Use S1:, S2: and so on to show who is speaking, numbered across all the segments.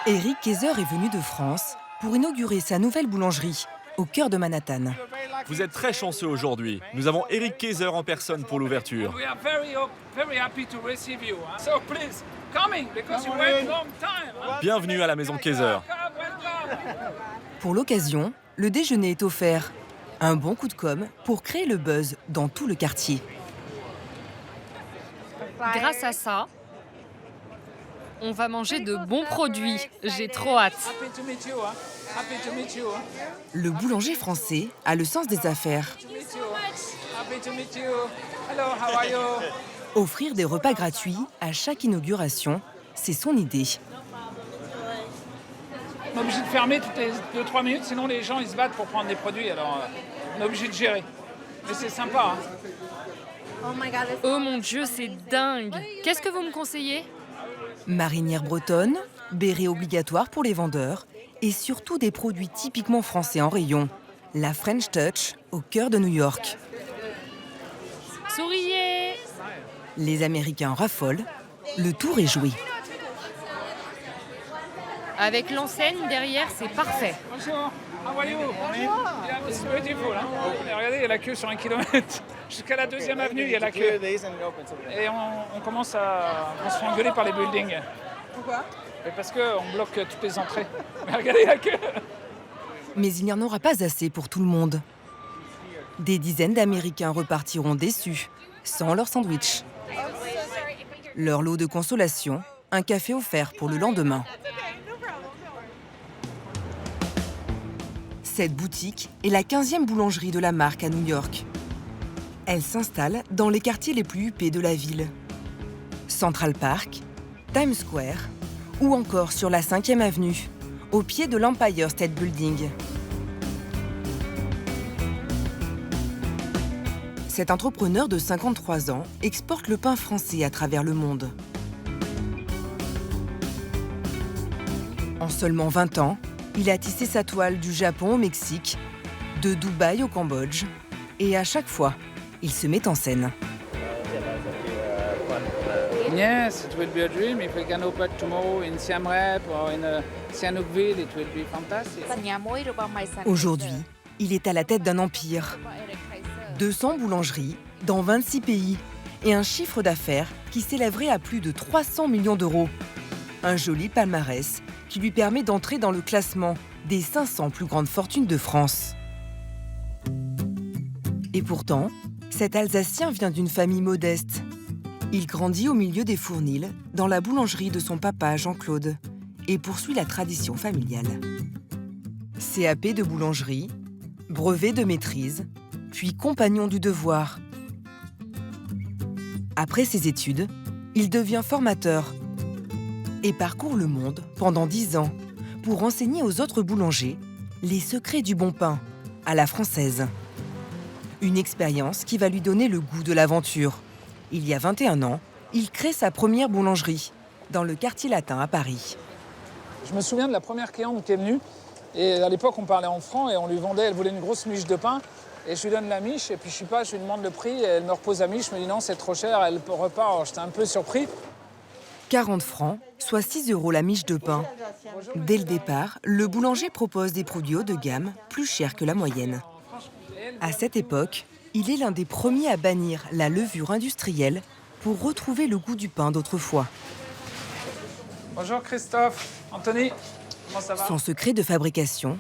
S1: Eric Kayser est venu de France pour inaugurer sa nouvelle boulangerie au cœur de Manhattan.
S2: Vous êtes très chanceux aujourd'hui. Nous avons Eric Kayser en personne pour l'ouverture.
S3: We are very happy to receive you. So please, coming because you wait long time.
S2: Bienvenue à la maison Kayser.
S3: Welcome.
S1: Pour l'occasion, le déjeuner est offert. Un bon coup de com' pour créer le buzz dans tout le quartier.
S4: Grâce à ça, on va manger de bons produits. J'ai trop hâte.
S3: Happy to meet you. Happy to meet you.
S1: Le boulanger français a le sens des affaires.
S3: To meet you. Happy to meet you. Hello, how are you?
S1: Offrir des repas gratuits à chaque inauguration, c'est son idée.
S3: On est obligé de fermer toutes les 2-3 minutes, sinon les gens ils se battent pour prendre des produits. Alors on est obligé de gérer. Mais c'est sympa.
S4: Oh mon Dieu, c'est dingue. Qu'est-ce que vous me conseillez?
S1: Marinière bretonne, béret obligatoire pour les vendeurs et surtout des produits typiquement français en rayon. La French Touch au cœur de New York.
S4: Souriez!
S1: Les Américains en raffolent, le tour est joué.
S4: Avec l'enseigne derrière, c'est parfait.
S3: Bonjour, how are you? Yeah, it's beautiful. Hein? Et regardez, il y a la queue sur 1 kilomètre. Jusqu'à la 2e avenue, il y a la queue. Et on commence on se fait engueuler par les buildings.
S5: Pourquoi?
S3: Parce qu'on bloque toutes les entrées. Mais regardez la queue.
S1: Mais il n'y en aura pas assez pour tout le monde. Des dizaines d'Américains repartiront déçus, sans leur sandwich. Leur lot de consolation, un café offert pour le lendemain. Cette boutique est la 15e boulangerie de la marque à New York. Elle s'installe dans les quartiers les plus huppés de la ville. Central Park, Times Square ou encore sur la 5e avenue, au pied de l'Empire State Building. Cet entrepreneur de 53 ans exporte le pain français à travers le monde. En seulement 20 ans, il a tissé sa toile du Japon au Mexique, de Dubaï au Cambodge, et à chaque fois, il se met en scène.
S3: Yes, it will be a dream. If we can open tomorrow in Siem Reap or in Sihanoukville, it will be fantastic.
S1: Aujourd'hui, il est à la tête d'un empire. 200 boulangeries dans 26 pays et un chiffre d'affaires qui s'élèverait à plus de 300 millions d'euros. Un joli palmarès qui lui permet d'entrer dans le classement des 500 plus grandes fortunes de France. Et pourtant, cet Alsacien vient d'une famille modeste. Il grandit au milieu des Fournils, dans la boulangerie de son papa Jean-Claude, et poursuit la tradition familiale. CAP de boulangerie, brevet de maîtrise, puis compagnon du devoir. Après ses études, il devient formateur et parcourt le monde pendant 10 ans pour enseigner aux autres boulangers les secrets du bon pain à la française. Une expérience qui va lui donner le goût de l'aventure. Il y a 21 ans, il crée sa première boulangerie dans le quartier latin à Paris.
S3: Je me souviens de la première cliente qui est venue. Et à l'époque, on parlait en francs et on lui vendait, elle voulait une grosse miche de pain. Et je lui donne la miche et puis je lui demande le prix. Et elle me repose la miche, je me dis non, c'est trop cher, elle repart. Alors j'étais un peu surpris.
S1: 40 francs, soit 6 € la miche de pain. Dès le départ, le boulanger propose des produits haut de gamme, plus chers que la moyenne. À cette époque, il est l'un des premiers à bannir la levure industrielle pour retrouver le goût du pain d'autrefois.
S3: Bonjour Christophe, Anthony, comment ça va?
S1: Son secret de fabrication,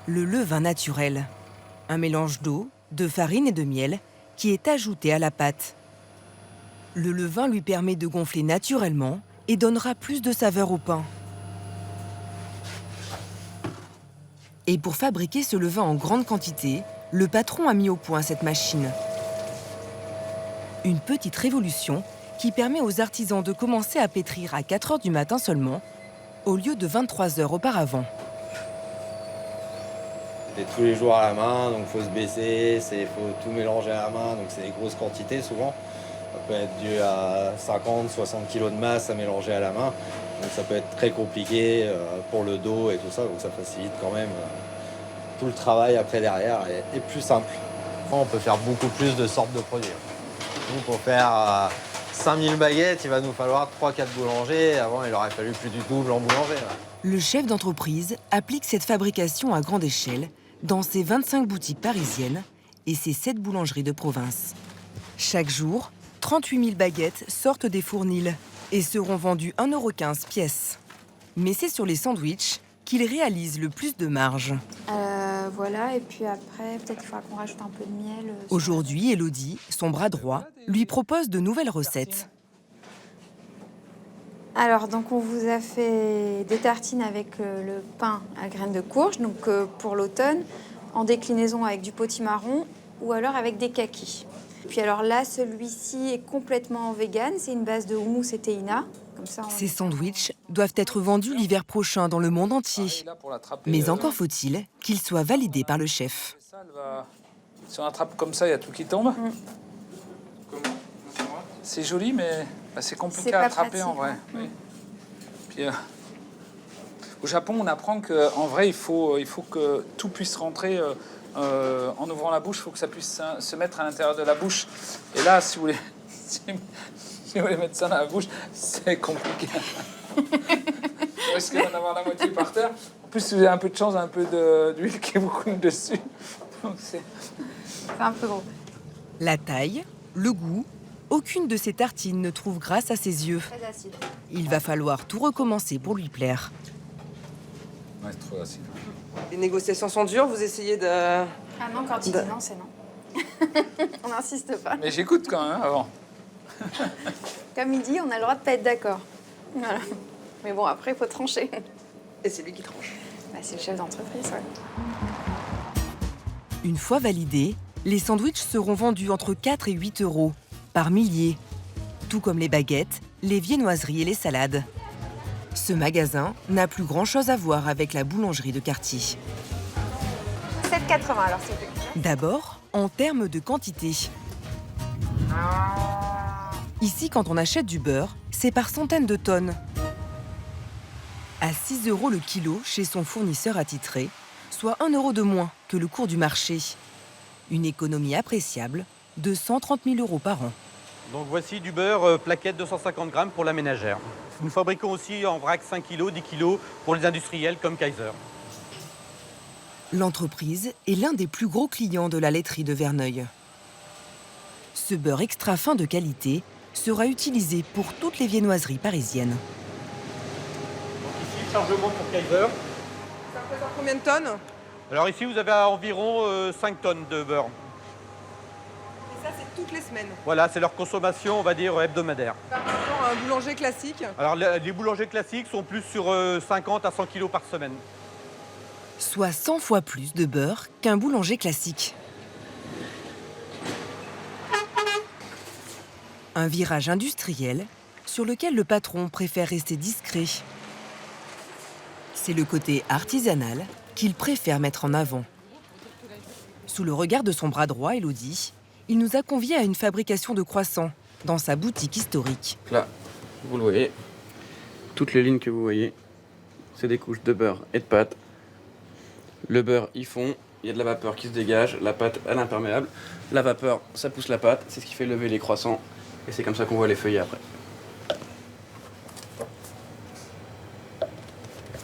S1: le levain naturel. Un mélange d'eau, de farine et de miel qui est ajouté à la pâte. Le levain lui permet de gonfler naturellement et donnera plus de saveur au pain. Et pour fabriquer ce levain en grande quantité, le patron a mis au point cette machine. Une petite révolution qui permet aux artisans de commencer à pétrir à 4 h du matin seulement, au lieu de 23 h auparavant.
S6: C'est tous les jours à la main, donc il faut se baisser, il faut tout mélanger à la main, donc c'est des grosses quantités souvent. Ça peut être dû à 50-60 kg de masse à mélanger à la main, donc ça peut être très compliqué pour le dos et tout ça, donc ça facilite quand même tout le travail après derrière est plus simple. On peut faire beaucoup plus de sortes de produits. Nous, pour faire 5000 baguettes, il va nous falloir 3-4 boulangers. Avant, il aurait fallu plus du double en boulanger. Là.
S1: Le chef d'entreprise applique cette fabrication à grande échelle dans ses 25 boutiques parisiennes et ses 7 boulangeries de province. Chaque jour, 38 000 baguettes sortent des fournils et seront vendues 1,15 € pièce. Mais c'est sur les sandwichs qu'il réalise le plus de marge.
S5: Voilà, et puis après, peut-être qu'il faudra qu'on rajoute un peu de miel.
S1: Aujourd'hui, Elodie, son bras droit, lui propose de nouvelles recettes.
S5: Alors, donc on vous a fait des tartines avec le pain à graines de courge, donc pour l'automne, en déclinaison avec du potimarron ou alors avec des kakis. Puis alors là, celui-ci est complètement vegan, c'est une base de houmous et théina. Comme ça,
S1: Ces sandwichs doivent être vendus l'hiver prochain dans le monde entier. Mais encore faut-il qu'ils soient validés par le chef.
S3: Si on attrape comme ça, il y a tout qui tombe. C'est joli, mais c'est compliqué à attraper en vrai. Oui. Puis, au Japon, on apprend qu'en vrai, il faut que tout puisse rentrer en ouvrant la bouche. Il faut que ça puisse se mettre à l'intérieur de la bouche. Et là, si vous voulez, si vous voulez mettre ça dans la bouche, c'est compliqué. Vous risquez d'en avoir la moitié par terre. En plus, si vous avez un peu de chance, un peu d'huile qui vous coule dessus. Donc c'est
S5: un peu gros.
S1: La taille, le goût, aucune de ces tartines ne trouve grâce à ses yeux.
S5: Très acide.
S1: Il va falloir tout recommencer pour lui plaire.
S3: Ouais, c'est trop acide.
S1: Les négociations sont dures, vous essayez de...
S5: Ah non, quand il dit non, c'est non. On n'insiste pas.
S3: Mais j'écoute quand même avant.
S5: Comme il dit, on a le droit de pas être d'accord. Voilà. Mais bon, après, il faut trancher.
S1: Et c'est lui qui tranche.
S5: Bah, c'est le chef d'entreprise, ouais.
S1: Une fois validés, les sandwichs seront vendus entre 4 et 8 € par milliers. Tout comme les baguettes, les viennoiseries et les salades. Ce magasin n'a plus grand-chose à voir avec la boulangerie de quartier.
S5: 7,80 alors, s'il vous plaît.
S1: D'abord, en termes de quantité. Ici, quand on achète du beurre, c'est par centaines de tonnes. À 6 € le kilo chez son fournisseur attitré, soit 1 € de moins que le cours du marché. Une économie appréciable de 130 000 € par an.
S7: Donc voici du beurre plaquette 250 grammes pour la ménagère. Nous fabriquons aussi en vrac 5 kg, 10 kg pour les industriels comme Kaiser.
S1: L'entreprise est l'un des plus gros clients de la laiterie de Verneuil. Ce beurre extra fin de qualité sera utilisé pour toutes les viennoiseries parisiennes.
S7: Donc ici, le chargement pour Kaiser.
S1: Ça représente combien de tonnes?
S7: Alors ici, vous avez environ 5 tonnes de beurre.
S1: Et ça, c'est toutes les semaines.
S7: Voilà, c'est leur consommation, on va dire, hebdomadaire.
S1: Par rapport à un boulanger classique?
S7: Alors les boulangers classiques sont plus sur 50 à 100 kg par semaine.
S1: Soit 100 fois plus de beurre qu'un boulanger classique. Un virage industriel sur lequel le patron préfère rester discret. C'est le côté artisanal qu'il préfère mettre en avant. Sous le regard de son bras droit, Elodie, il nous a conviés à une fabrication de croissants dans sa boutique historique.
S8: Là, vous le voyez, toutes les lignes que vous voyez, c'est des couches de beurre et de pâte. Le beurre, il fond, il y a de la vapeur qui se dégage, la pâte, elle est imperméable. La vapeur, ça pousse la pâte, c'est ce qui fait lever les croissants. Et c'est comme ça qu'on voit les feuillets après.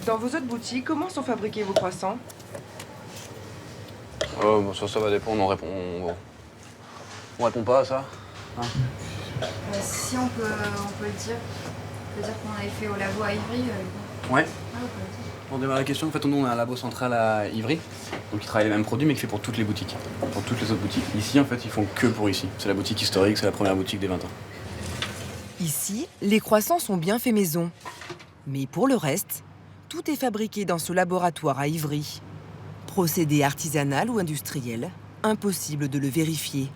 S9: Dans vos autres boutiques, comment sont fabriqués vos croissants?
S8: Oh, bon, ça va dépendre, on répond pas à ça. Hein?
S5: Si on peut le dire. On peut dire qu'on avait fait au labo à Ivry.
S8: Ouais.
S5: Ouais, on peut le dire.
S8: Pour démarrer la question, en fait, nous, on a un labo central à Ivry, donc ils travaillent les mêmes produits, mais qui fait pour toutes les boutiques, pour toutes les autres boutiques. Ici, en fait, ils font que pour ici. C'est la boutique historique, c'est la première boutique des 20 ans.
S1: Ici, les croissants sont bien faits maison. Mais pour le reste, tout est fabriqué dans ce laboratoire à Ivry. Procédé artisanal ou industriel, impossible de le vérifier.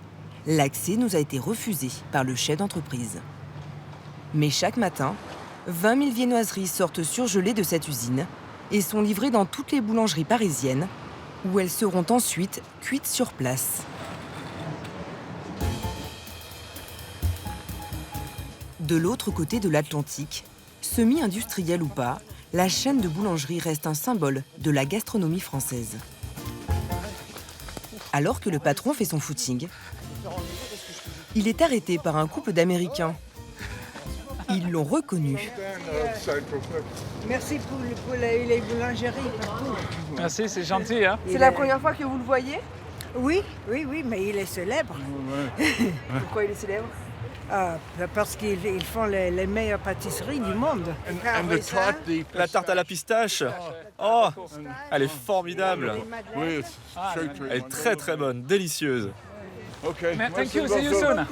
S1: L'accès nous a été refusé par le chef d'entreprise. Mais chaque matin, 20 000 viennoiseries sortent surgelées de cette usine et sont livrées dans toutes les boulangeries parisiennes, où elles seront ensuite cuites sur place. De l'autre côté de l'Atlantique, semi-industrielle ou pas, la chaîne de boulangerie reste un symbole de la gastronomie française. Alors que le patron fait son footing, il est arrêté par un couple d'Américains Ils l'ont reconnu.
S10: Merci pour les boulangeries partout.
S3: Merci, c'est gentil. Hein?
S9: C'est la première fois que vous le voyez?
S10: Oui, mais il est célèbre.
S9: Pourquoi il est célèbre?
S10: Parce qu'ils font les meilleures pâtisseries du monde.
S2: La tarte à la pistache. Oh, elle est formidable. Elle est très très bonne, délicieuse.
S3: Thank you, see you soon.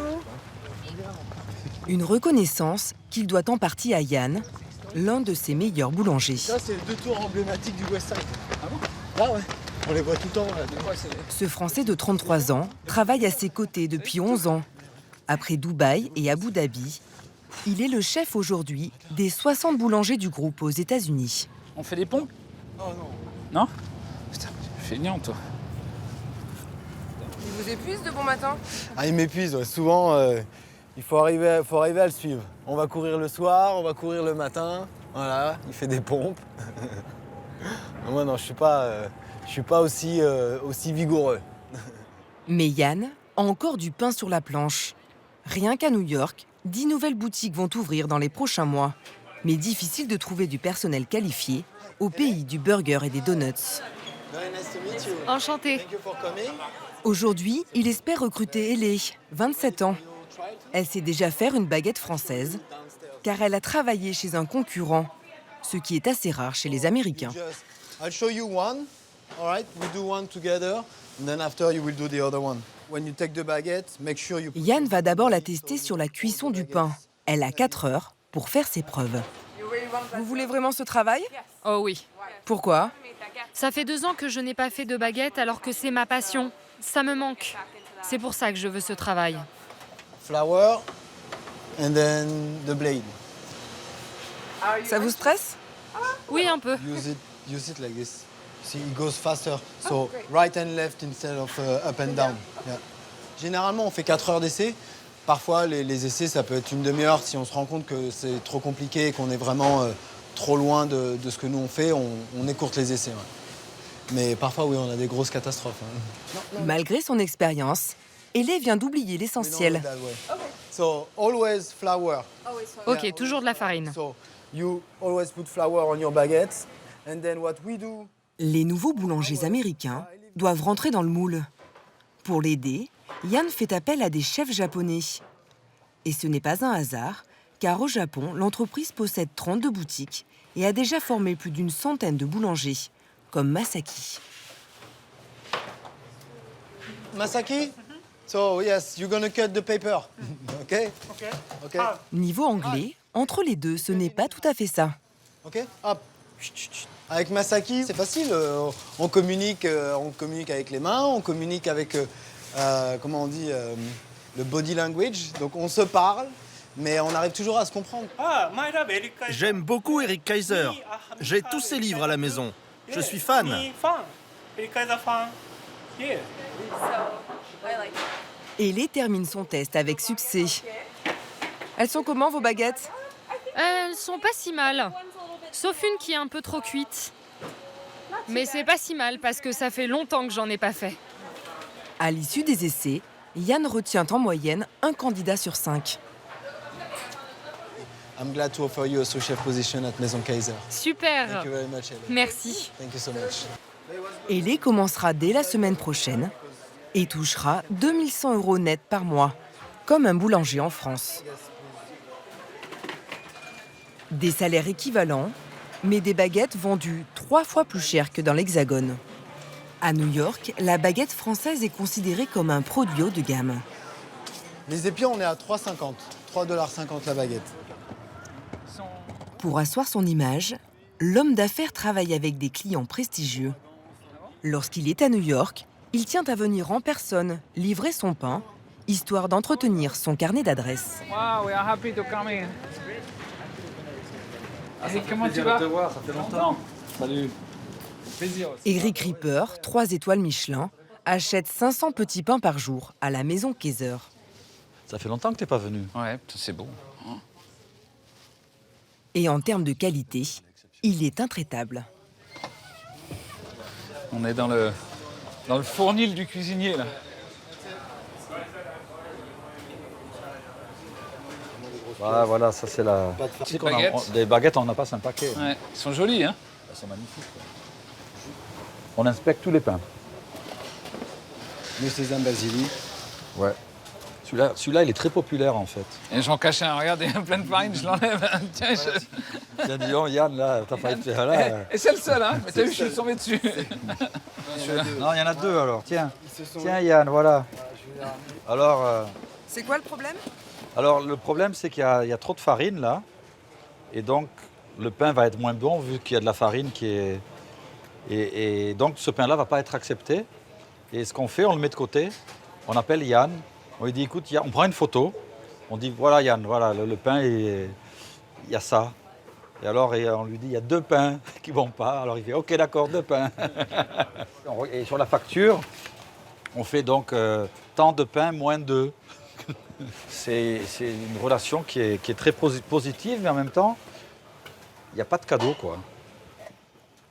S1: Une reconnaissance qu'il doit en partie à Yann, l'un de ses meilleurs boulangers.
S11: Ça, c'est les 2 tours emblématiques du West Side. Ah bon? Là, ouais. On les voit tout le temps. Là.
S1: Ce Français de 33 ans travaille à ses côtés depuis 11 ans. Après Dubaï et Abu Dhabi, il est le chef aujourd'hui des 60 boulangers du groupe aux États-Unis.
S3: On fait des pompes?
S11: Oh non.
S3: Non? Putain, feignant, toi.
S9: Il vous épuise de bon matin?
S11: Ah, il m'épuise, ouais. Souvent, il faut arriver à le suivre. On va courir le soir, on va courir le matin. Voilà, il fait des pompes. Moi, non, je suis pas aussi vigoureux.
S1: Mais Yann a encore du pain sur la planche. Rien qu'à New York, 10 nouvelles boutiques vont ouvrir dans les prochains mois. Mais difficile de trouver du personnel qualifié au pays du burger et des donuts.
S4: Enchantée.
S1: Aujourd'hui, il espère recruter Ellie, 27 ans. Elle sait déjà faire une baguette française, car elle a travaillé chez un concurrent, ce qui est assez rare chez les Américains.
S11: I'll show you one. All right, we do one together, and then after you will do the other one. When you take the baguette, make sure you.
S1: Yann va d'abord la tester sur la cuisson du pain. Elle a 4 heures pour faire ses preuves. Vous voulez vraiment ce travail?
S4: Oh oui.
S1: Pourquoi?
S4: Ça fait 2 ans que je n'ai pas fait de baguette alors que c'est ma passion. Ça me manque. C'est pour ça que je veux ce travail.
S11: Flour, and then the blade.
S1: Ça vous stresse?
S4: Oui, un peu.
S11: Use it like this. See, it goes faster. So right and left instead of up and down. Yeah. Généralement, on fait 4 heures d'essai. Parfois, les essais, ça peut être une demi-heure. Si on se rend compte que c'est trop compliqué et qu'on est vraiment trop loin de ce que nous on fait, on écourte les essais. Ouais. Mais parfois, oui, on a des grosses catastrophes. Hein.
S1: Malgré son expérience, Ellie vient d'oublier l'essentiel.
S11: So always flour.
S4: Ok, toujours de la farine.
S11: So you always put flour on your baguettes, and then what we do.
S1: Les nouveaux boulangers américains doivent rentrer dans le moule. Pour l'aider, Yann fait appel à des chefs japonais. Et ce n'est pas un hasard, car au Japon, l'entreprise possède 32 boutiques et a déjà formé plus d'une centaine de boulangers, comme Masaki.
S11: Masaki? So yes, you're gonna cut the paper. Okay? Okay.
S1: Niveau anglais, entre les deux, ce n'est pas tout à fait ça.
S11: Ok? Hop. Avec Masaki, c'est facile. On communique avec les mains, on communique avec, comment on dit, le body language. Donc on se parle, mais on arrive toujours à se comprendre.
S12: J'aime beaucoup Eric Kaiser. J'ai tous ses livres à la maison. Je suis fan.
S1: Ellie termine son test avec succès. Elles sont comment, vos baguettes?
S4: Elles sont pas si mal. Sauf une qui est un peu trop cuite. Mais c'est pas si mal parce que ça fait longtemps que j'en ai pas fait.
S1: À l'issue des essais, Yann retient en moyenne un candidat sur 5.
S11: I'm glad to offer you a sous-chef position at Maison Kaiser.
S4: Super.
S11: Thank you very much, Ellie.
S4: Merci.
S11: Thank you so much.
S1: Ellie commencera dès la semaine prochaine et touchera 2100 € net par mois, comme un boulanger en France. Des salaires équivalents, mais des baguettes vendues 3 fois plus cher que dans l'Hexagone. À New York, la baguette française est considérée comme un produit haut de gamme.
S11: Les épions, on est à 3,50. 3,50 $ la baguette.
S1: Pour asseoir son image, l'homme d'affaires travaille avec des clients prestigieux. Lorsqu'il est à New York, il tient à venir en personne livrer son pain, histoire d'entretenir son carnet d'adresses.
S3: Wow, we are happy to come in. Comment tu vas?
S8: De te voir, ça fait longtemps. Salut.
S3: Plaisir aussi.
S1: Eric Ripper, 3 étoiles Michelin, achète 500 petits pains par jour à la maison Kaiser.
S13: Ça fait longtemps que t'es pas venu.
S3: Ouais, c'est beau.
S1: Et en termes de qualité, il est intraitable.
S3: On est dans le fournil du cuisinier, là.
S13: Voilà, ça c'est la...
S3: Des baguettes.
S13: Des baguettes, on en a pas un paquet.
S3: Ouais, ils sont jolis, hein.
S13: Elles sont magnifiques. On inspecte tous les pains.
S11: Le sésame basilic.
S13: Ouais. Celui-là, il est très populaire en fait.
S3: Et j'en cachais un, regardez, plein de farine, je l'enlève. Tiens,
S13: Tiens, dis donc, Yann, là, t'as failli te faire là.
S3: Et c'est le seul, hein. Mais t'as vu, je suis tombé dessus.
S13: Non, il y en a deux alors, tiens. Tiens, Yann, voilà. Alors,
S9: C'est quoi le problème?
S13: alors le problème, c'est qu'il y a trop de farine là. Et donc, le pain va être moins bon vu qu'il y a de la farine qui est... Et donc, ce pain-là ne va pas être accepté. Et ce qu'on fait, on le met de côté. On appelle Yann. On lui dit, écoute, on prend une photo. On dit, voilà Yann, voilà, le pain, il y a ça. Et alors, on lui dit, il y a 2 pains qui ne vont pas. Alors, il fait, OK, d'accord, 2 pains. Et sur la facture, on fait donc tant de pain moins 2. C'est une relation qui est très positive, mais en même temps, il n'y a pas de cadeau, quoi.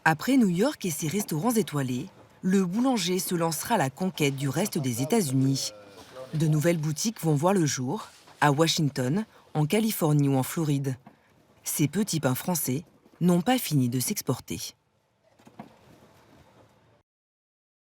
S1: Après New York et ses restaurants étoilés, le boulanger se lancera à la conquête du reste des États-Unis. De nouvelles boutiques vont voir le jour, à Washington, en Californie ou en Floride. Ces petits pains français n'ont pas fini de s'exporter.